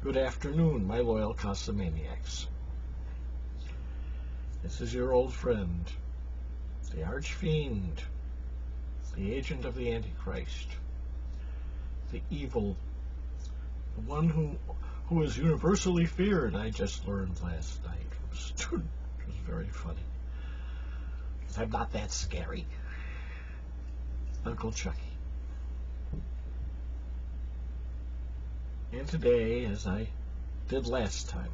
Good afternoon, my loyal Cosimaniacs. This is your old friend, the Archfiend, the agent of the Antichrist, the evil, the one who is universally feared. I just learned last night from a student. It was very funny. Because I'm not that scary. Uncle Chucky. And today, as I did last time,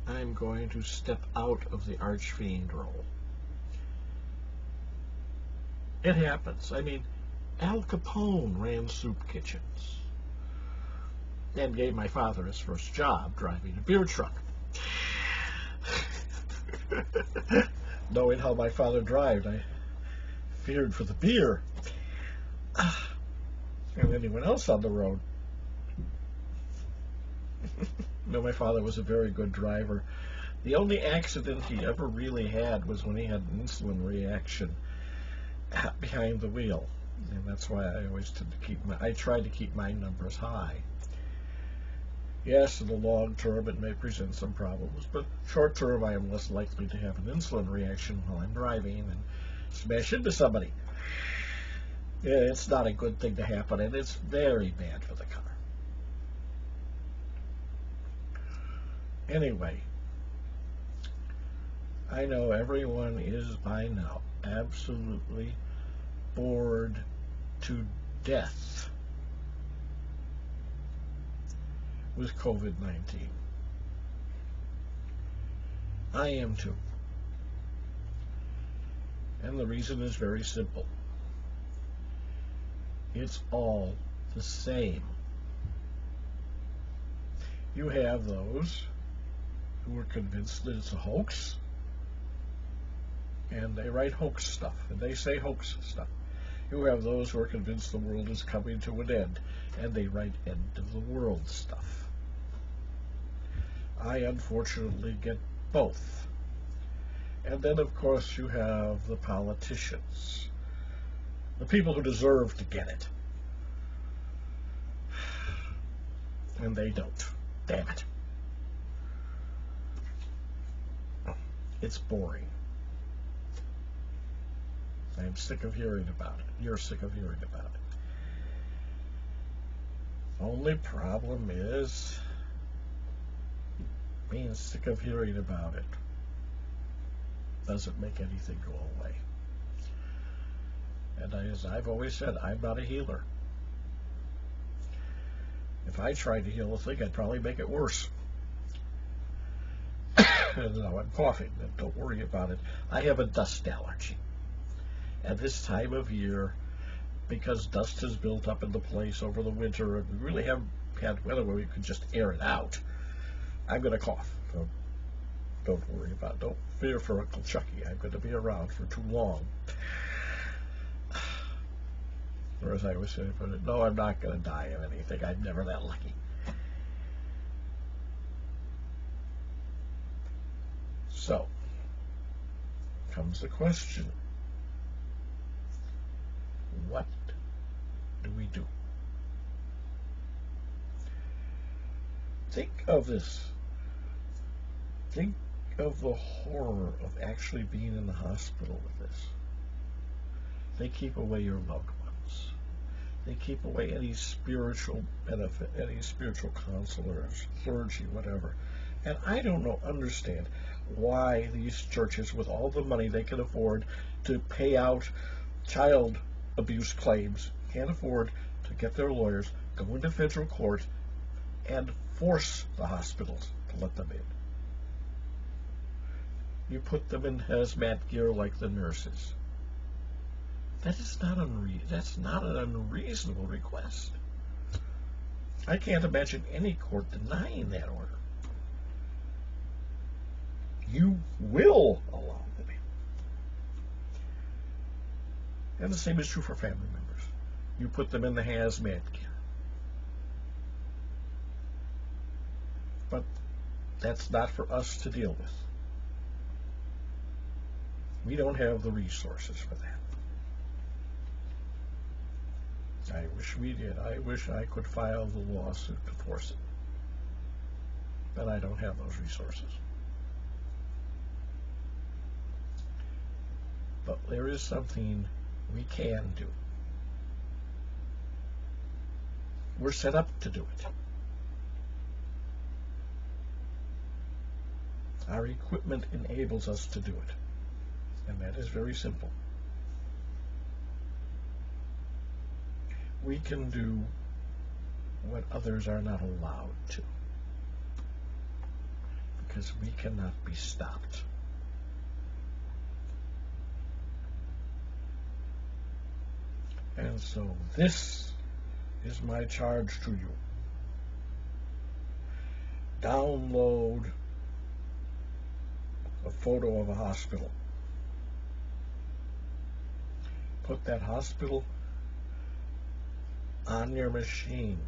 I'm going to step out of the Archfiend role. It happens. I mean, Al Capone ran soup kitchens and gave my father his first job driving a beer truck. Knowing how my father drove, I feared for the beer and anyone else on the road. My father was a very good driver. The only accident he ever really had was when he had an insulin reaction behind the wheel, and that's why I always try to keep my numbers high. Yes, in the long term it may present some problems, but short term I am less likely to have an insulin reaction while I'm driving and smash into somebody. Yeah, it's not a good thing to happen, and it's very bad for the car. Anyway, I know everyone is by now absolutely bored to death with COVID-19. I am too. And the reason is very simple. It's all the same. You have those who are convinced that it's a hoax, and they write hoax stuff, and they say hoax stuff. You have those who are convinced the world is coming to an end, and they write end of the world stuff. I unfortunately get both. And then, of course, you have the politicians, the people who deserve to get it. And they don't. Damn it. It's boring. I'm sick of hearing about it. You're sick of hearing about it. Only problem is being sick of hearing about it doesn't make anything go away. And as I've always said, I'm not a healer. If I tried to heal a thing, I'd probably make it worse. And now I'm coughing, and don't worry about it. I have a dust allergy. At this time of year, because dust has built up in the place over the winter, and we really haven't had weather where we could just air it out, I'm going to cough. So don't worry about it. Don't fear for Uncle Chucky. I'm going to be around for too long. Or as I always say, no, I'm not going to die of anything. I'm never that lucky. So, comes the question. What do we do? Think of this. Think of the horror of actually being in the hospital with this. They keep away your loved ones. They keep away any spiritual benefit, any spiritual counselors, clergy, whatever. And I don't understand why these churches, with all the money they can afford to pay out child abuse claims, can't afford to get their lawyers, go into federal court, and force the hospitals to let them in. You put them in hazmat gear like the nurses. That's not an unreasonable request. I can't imagine any court denying that order. You will allow them in. And the same is true for family members. You put them in the hazmat gear. But that's not for us to deal with. We don't have the resources for that. I wish we did. I wish I could file the lawsuit to force it. But I don't have those resources. But there is something we can do. We're set up to do it. Our equipment enables us to do it. And that is very simple. We can do what others are not allowed to, because we cannot be stopped. And so this is my charge to you. Download a photo of a hospital. Put that hospital on your machine.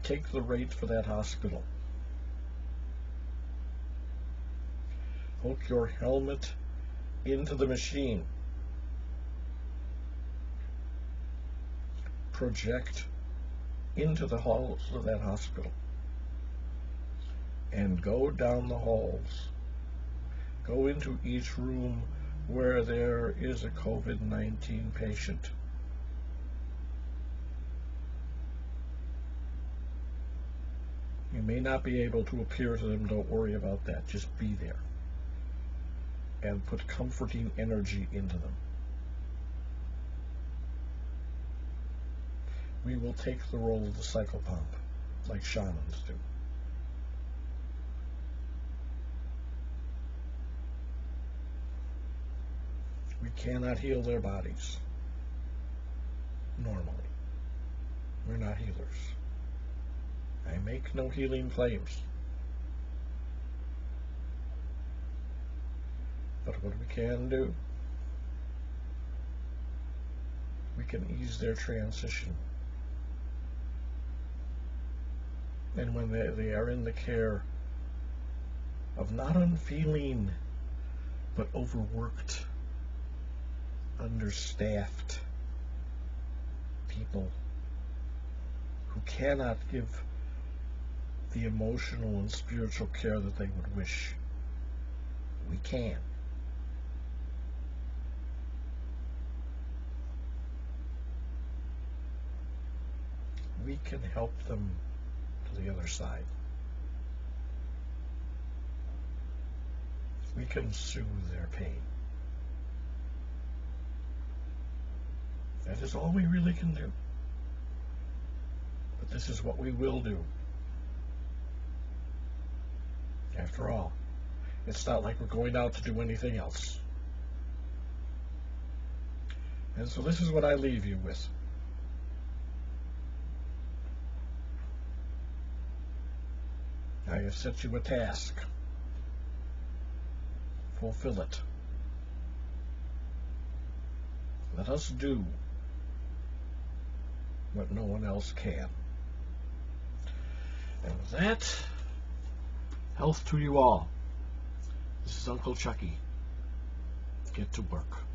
Take the rate for that hospital. Hook your helmet into the machine. Project into the halls of that hospital. And go down the halls. Go into each room where there is a COVID-19 patient. You may not be able to appear to them, don't worry about that. Just be there. And put comforting energy into them. We will take the role of the psychopomp, like shamans do. We cannot heal their bodies normally. We're not healers. I make no healing claims. But what we can do, we can ease their transition. And when they are in the care of not unfeeling, but overworked, understaffed people who cannot give the emotional and spiritual care that they would wish, we can. We can help them to the other side. We can soothe their pain. That is all we really can do. But this is what we will do. After all, it's not like we're going out to do anything else. And so this is what I leave you with. I have set you a task. Fulfill it. Let us do what no one else can. And with that, health to you all. This is Uncle Chucky. Get to work.